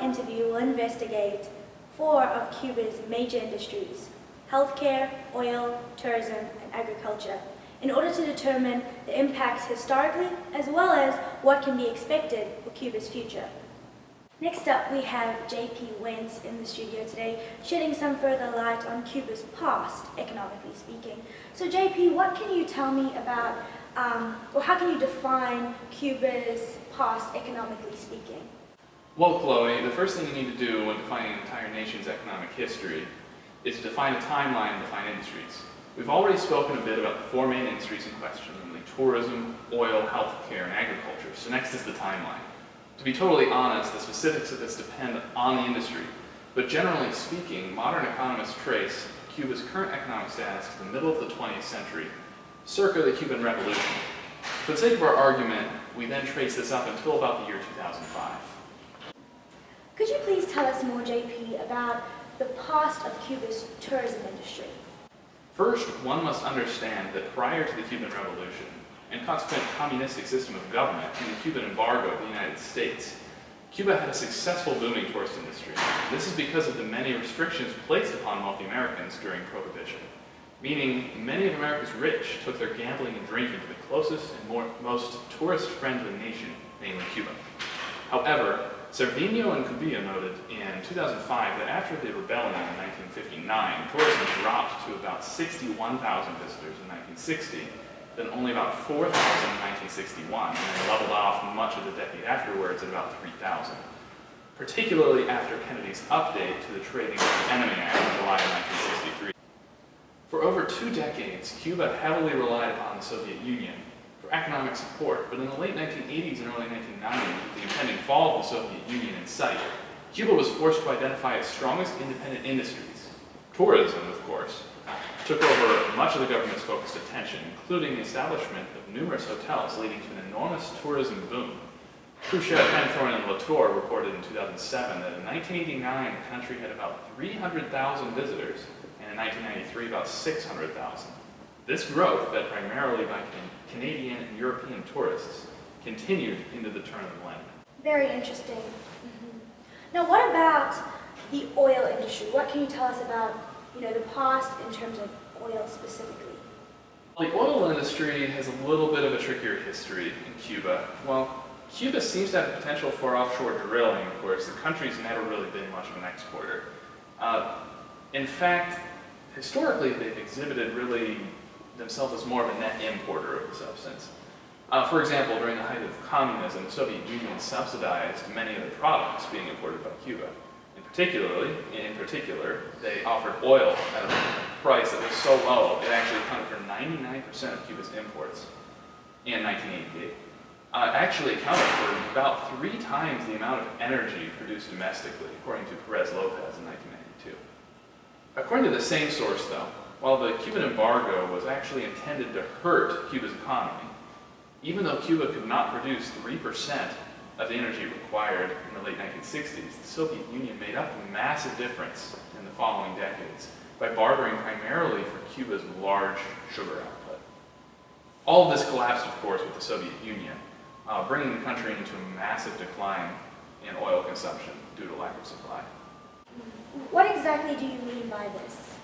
interview will investigate 4 of Cuba's major industries: healthcare, oil, tourism, and agriculture, in order to determine the impacts historically as well as what can be expected for Cuba's future. Next up, we have J.P. Wentz in the studio today, shedding some further light on Cuba's past, economically speaking. So J.P., what can you tell me about, or how can you define Cuba's past, economically speaking? Well, Chloe, the first thing you need to do when defining an entire nation's economic history is to define a timeline and define industries. We've already spoken a bit about the 4 main industries in question, namely tourism, oil, healthcare, and agriculture. So next is the timeline. To be totally honest, the specifics of this depend on the industry, but generally speaking, modern economists trace Cuba's current economic status to the middle of the 20th century, circa the Cuban Revolution. For the sake of our argument, we then trace this up until about the year 2005. Could you please tell us more, JP, about the past of Cuba's tourism industry? First, one must understand that prior to the Cuban Revolution, and consequent communistic system of government and the Cuban embargo of the United States, Cuba had a successful booming tourist industry. This is because of the many restrictions placed upon wealthy Americans during Prohibition, meaning many of America's rich took their gambling and drinking to the closest and most tourist-friendly nation, namely Cuba. However, Cervinho and Cubillo noted in 2005 that after the rebellion in 1959, tourism dropped to about 61,000 visitors in 1960, then only about 4,000 in 1961, and then leveled off much of the decade afterwards at about 3,000, particularly after Kennedy's update to the Trading with the Enemy Act in July of 1963. For over 2 decades, Cuba heavily relied upon the Soviet Union for economic support, but in the late 1980s and early 1990s, with the impending fall of the Soviet Union in sight, Cuba was forced to identify its strongest independent industries. Tourism, of course, took over much of the government's focused attention, including the establishment of numerous hotels, leading to an enormous tourism boom. Khrushchev, Penthorne, and Latour reported in 2007 that in 1989 the country had about 300,000 visitors, and in 1993 about 600,000. This growth, led primarily by Canadian and European tourists, continued into the turn of the millennium. Very interesting. Now, what about the oil industry? What can you tell us about, the past in terms of oil specifically? The oil industry has a little bit of a trickier history in Cuba. While Cuba seems to have the potential for offshore drilling, of course, the country's never really been much of an exporter. In fact, historically, they've exhibited really themselves as more of a net importer of the substance. For example, during the height of communism, the Soviet Union subsidized many of the products being imported by Cuba. In particular, they offered oil at a price that was so low, it actually accounted for 99% of Cuba's imports in 1988. It actually accounted for about 3 times the amount of energy produced domestically, according to Perez Lopez in 1992. According to the same source, though, while the Cuban embargo was actually intended to hurt Cuba's economy, even though Cuba could not produce 3% of the energy required in the late 1960s, the Soviet Union made up a massive difference in the following decades by bartering primarily for Cuba's large sugar output. All of this collapsed, of course, with the Soviet Union, bringing the country into a massive decline in oil consumption due to lack of supply. What exactly do you mean by this?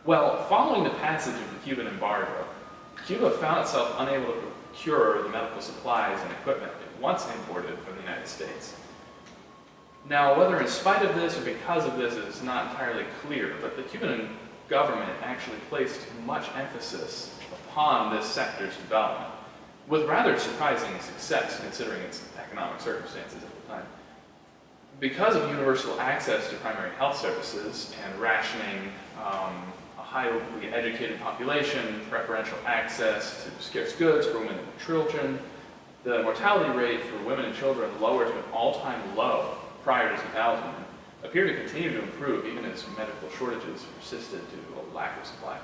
Well, following the passage of the Cuban embargo, Cuba found itself unable to procure the medical supplies and equipment it once imported from the United States. Now, whether in spite of this or because of this is not entirely clear, but the Cuban government actually placed much emphasis upon this sector's development, with rather surprising success considering its economic circumstances at the time. Because of universal access to primary health services and rationing, a highly educated population, preferential access to scarce goods for women and children, the mortality rate for women and children lowered to an all-time low prior to 2000 and appeared to continue to improve even as medical shortages persisted due to a lack of supply.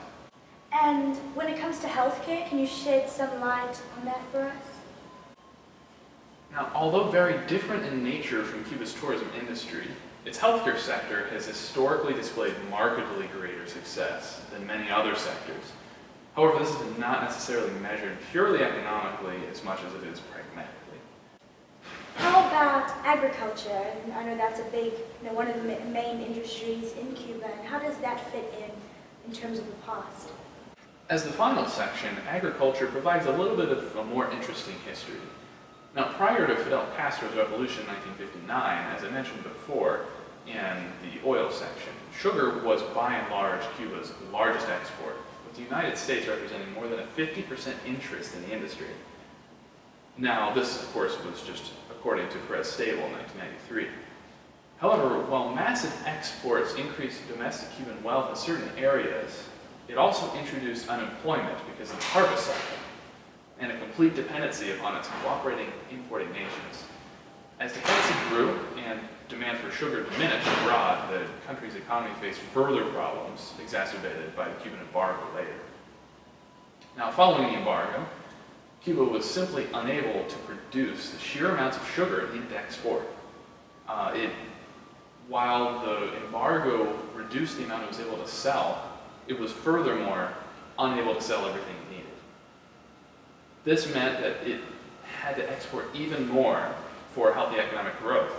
And when it comes to healthcare, can you shed some light on that for us? Now, although very different in nature from Cuba's tourism industry, its healthcare sector has historically displayed markedly greater success than many other sectors. However, this is not necessarily measured purely economically as much as it is pragmatically. How about agriculture? And I know that's a big, one of the main industries in Cuba, and how does that fit in terms of the past? As the final section, agriculture provides a little bit of a more interesting history. Now, prior to Fidel Castro's revolution in 1959, as I mentioned before in the oil section, sugar was by and large Cuba's largest export, with the United States representing more than a 50% interest in the industry. Now, this, of course, was just according to Perez Stable in 1993. However, while massive exports increased domestic Cuban wealth in certain areas, it also introduced unemployment because of the harvest cycle and a complete dependency upon its cooperating importing nations. As dependency grew and demand for sugar diminished abroad, the country's economy faced further problems exacerbated by the Cuban embargo later. Now, following the embargo, Cuba was simply unable to produce the sheer amounts of sugar it needed to export. While the embargo reduced the amount it was able to sell, it was furthermore unable to sell everything it needed. This meant that it had to export even more for healthy economic growth.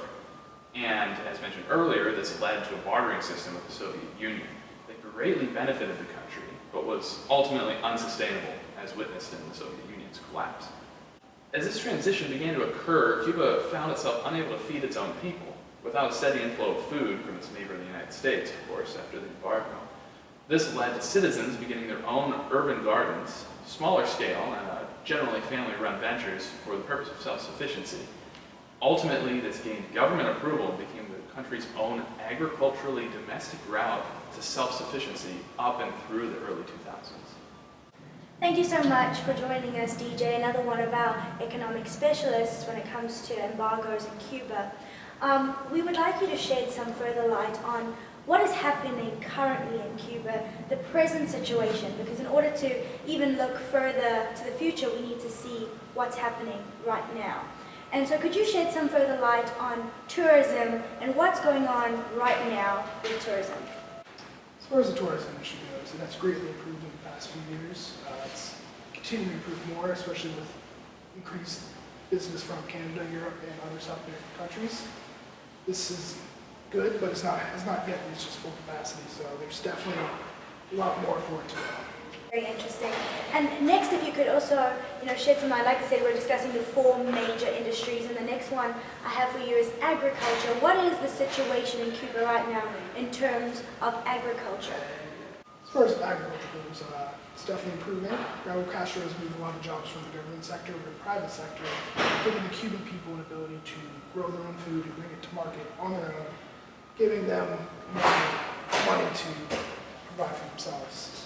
And as mentioned earlier, this led to a bartering system with the Soviet Union that greatly benefited the country, but was ultimately unsustainable, as witnessed in the Soviet Union's collapse. As this transition began to occur, Cuba found itself unable to feed its own people without a steady inflow of food from its neighbor, the United States, of course, after the embargo. This led to citizens beginning their own urban gardens, smaller scale and generally family-run ventures for the purpose of self-sufficiency. Ultimately, this gained government approval and became the country's own agriculturally domestic route to self-sufficiency up and through the early 2000s. Thank you so much for joining us, DJ, another one of our economic specialists when it comes to embargoes in Cuba. We would like you to shed some further light on what is happening currently in Cuba, the present situation, because in order to even look further to the future, we need to see what's happening right now. And so could you shed some further light on tourism and what's going on right now with tourism? As far as the tourism industry goes, it has greatly improved in the past few years. It's continuing to improve more, especially with increased business from Canada, Europe, and other South American countries. This is good, but it's not yet reached its full capacity, so there's definitely a lot more for it to go. Very interesting. And next, if you could also, shed some light. Like I said, we're discussing the 4 major industries, and the next one I have for you is agriculture. What is the situation in Cuba right now in terms of agriculture? As far as agriculture goes, it's definitely improving. Raul Castro has moved a lot of jobs from the government sector to the private sector, giving the Cuban people an ability to grow their own food and bring it to market on their own, giving them money to provide for themselves.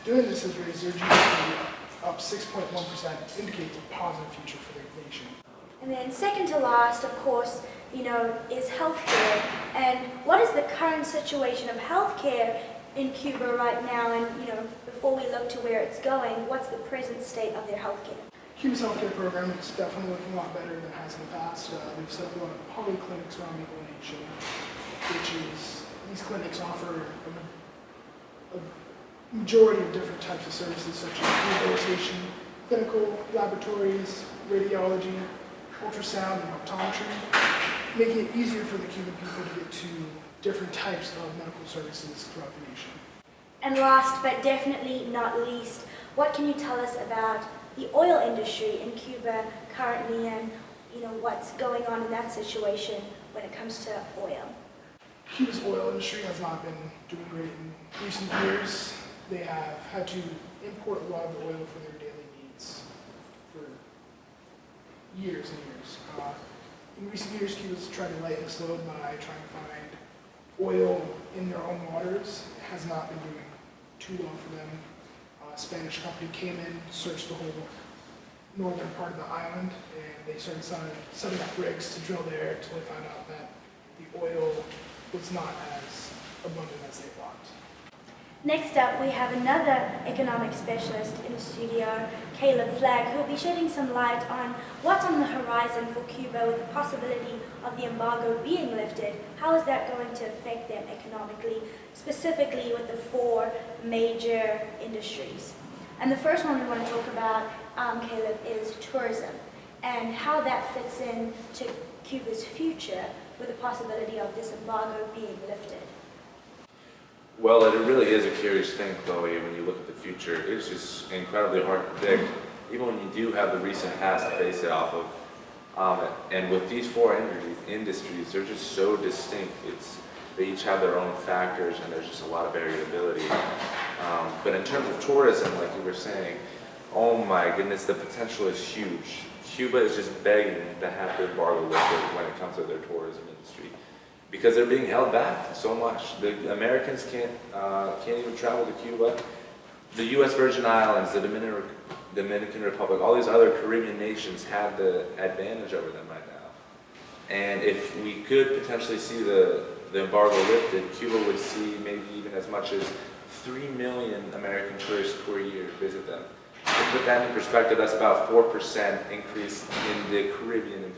Doing this has raised their GDP up 6.1%, indicates a positive future for their nation. And then second to last, of course, is healthcare. And what is the current situation of healthcare in Cuba right now? And, before we look to where it's going, what's the present state of their healthcare? Cuba's healthcare program is definitely looking a lot better than it has in the past. We've set up a lot of polyclinics around the whole nation, these clinics offer a majority of different types of services such as rehabilitation, clinical laboratories, radiology, ultrasound, and optometry, making it easier for the Cuban people to get to different types of medical services throughout the nation. And last but definitely not least, what can you tell us about the oil industry in Cuba currently, and what's going on in that situation when it comes to oil? Cuba's oil industry has not been doing great in recent years. They have had to import a lot of the oil for their daily needs for years and years. In recent years, Cuba's tried to lighten this load by trying to find oil in their own waters. It has not been doing too well for them. A Spanish company came in, searched the whole northern part of the island, and they started setting up rigs to drill there until they found out that the oil was not as abundant as they thought. Next up, we have another economic specialist in the studio, Caleb Flagg, who will be shedding some light on what's on the horizon for Cuba with the possibility of the embargo being lifted. How is that going to affect them economically, specifically with the 4 major industries? And the first one we want to talk about, Caleb, is tourism and how that fits in to Cuba's future with the possibility of this embargo being lifted? Well, it really is a curious thing, Chloe, when you look at the future. It's just incredibly hard to predict, even when you do have the recent past to base it off of. And with these four industries, they're just so distinct. They each have their own factors, and there's just a lot of variability. But in terms of tourism, like you were saying, oh my goodness, the potential is huge. Cuba is just begging to have the embargo lifted when it comes to their tourism industry, because they're being held back so much. The Americans can't even travel to Cuba. The U.S. Virgin Islands, the Dominican Republic, all these other Caribbean nations have the advantage over them right now. And if we could potentially see the embargo lifted, Cuba would see maybe even as much as 3 million American tourists per year visit them. To put that in perspective, that's about 4% increase in the Caribbean in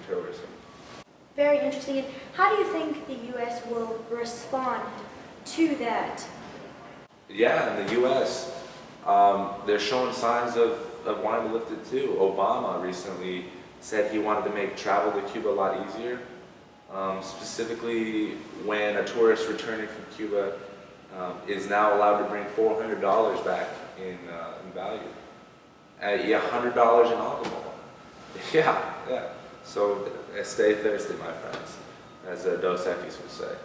tourism. Very interesting. And how do you think the U.S. will respond to that? Yeah, in the U.S., they're showing signs of wanting to lift it too. Obama recently said he wanted to make travel to Cuba a lot easier. Specifically, when a tourist returning from Cuba is now allowed to bring $400 back in value. Yeah, $100 in alcohol. Yeah. So stay thirsty, my friends, as Dos Equis would say.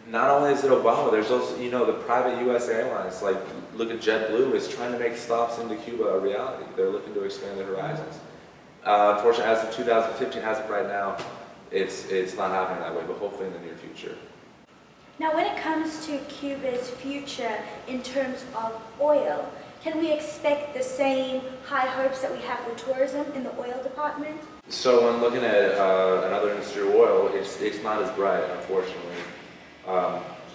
Not only is it Obama, there's also, the private U.S. airlines, like look at JetBlue, is trying to make stops into Cuba a reality. They're looking to expand their horizons. Unfortunately, as of 2015, as of right now, it's not happening that way, but hopefully in the near future. Now, when it comes to Cuba's future in terms of oil, can we expect the same high hopes that we have for tourism in the oil department? So when looking at another industry, oil, it's not as bright, unfortunately.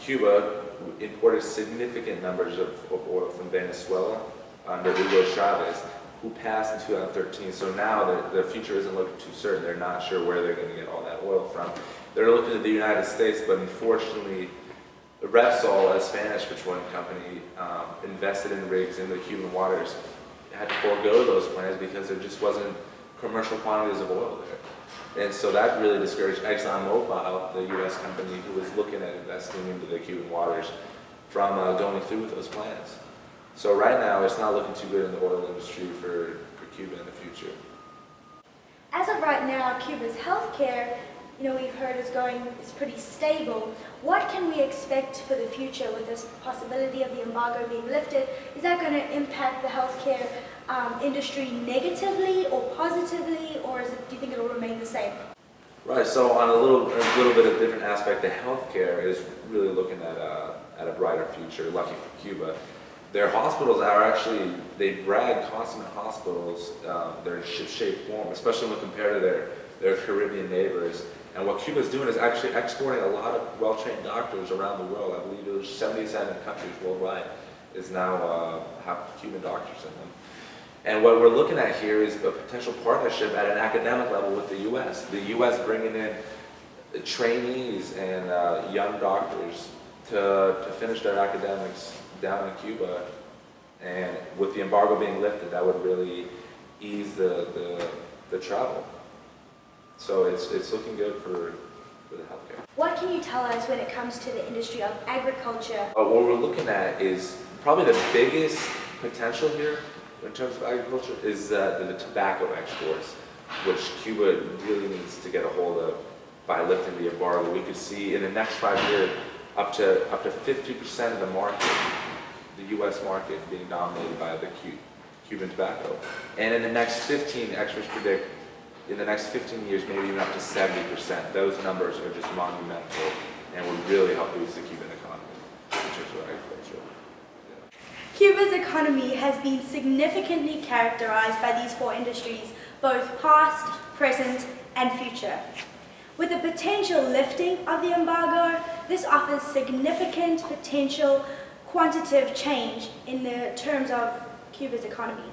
Cuba imported significant numbers of oil from Venezuela under Hugo Chavez, who passed in 2013. So now the future isn't looking too certain. They're not sure where they're going to get all that oil from. They're looking at the United States, but unfortunately, Repsol, a Spanish petroleum company, invested in rigs in the Cuban waters, had to forego those plans because there just wasn't commercial quantities of oil there. And so that really discouraged ExxonMobil, the U.S. company who was looking at investing into the Cuban waters, from going through with those plans. So right now, it's not looking too good in the oil industry for Cuba in the future. As of right now, Cuba's healthcare, we've heard is pretty stable. What can we expect for the future with this possibility of the embargo being lifted? Is that going to impact the healthcare industry negatively or positively, or do you think it'll remain the same? Right. So on a little bit of different aspect, the healthcare is really looking at a brighter future. Lucky for Cuba, their hospitals are actually, they brag consummate hospitals. They're in ship-shape form, especially when compared to their Caribbean neighbors. And what Cuba's doing is actually exporting a lot of well-trained doctors around the world. I believe there's 77 countries worldwide is now have Cuban doctors in them. And what we're looking at here is a potential partnership at an academic level with the U.S. The U.S. bringing in trainees and young doctors to finish their academics down in Cuba. And with the embargo being lifted, that would really ease the travel. So it's looking good for the healthcare. What can you tell us when it comes to the industry of agriculture? What we're looking at is probably the biggest potential here in terms of agriculture is the tobacco exports, which Cuba really needs to get a hold of by lifting the embargo. We could see in the next 5 years up to 50% of the market, the U.S. market, being dominated by the Cuban tobacco. And in the next 15, experts predict in the next 15 years, maybe even up to 70%. Those numbers are just monumental and would really help boost the Cuban economy in terms of agriculture. Cuba's economy has been significantly characterized by these four industries, both past, present, and future. With the potential lifting of the embargo, this offers significant potential quantitative change in the terms of Cuba's economy.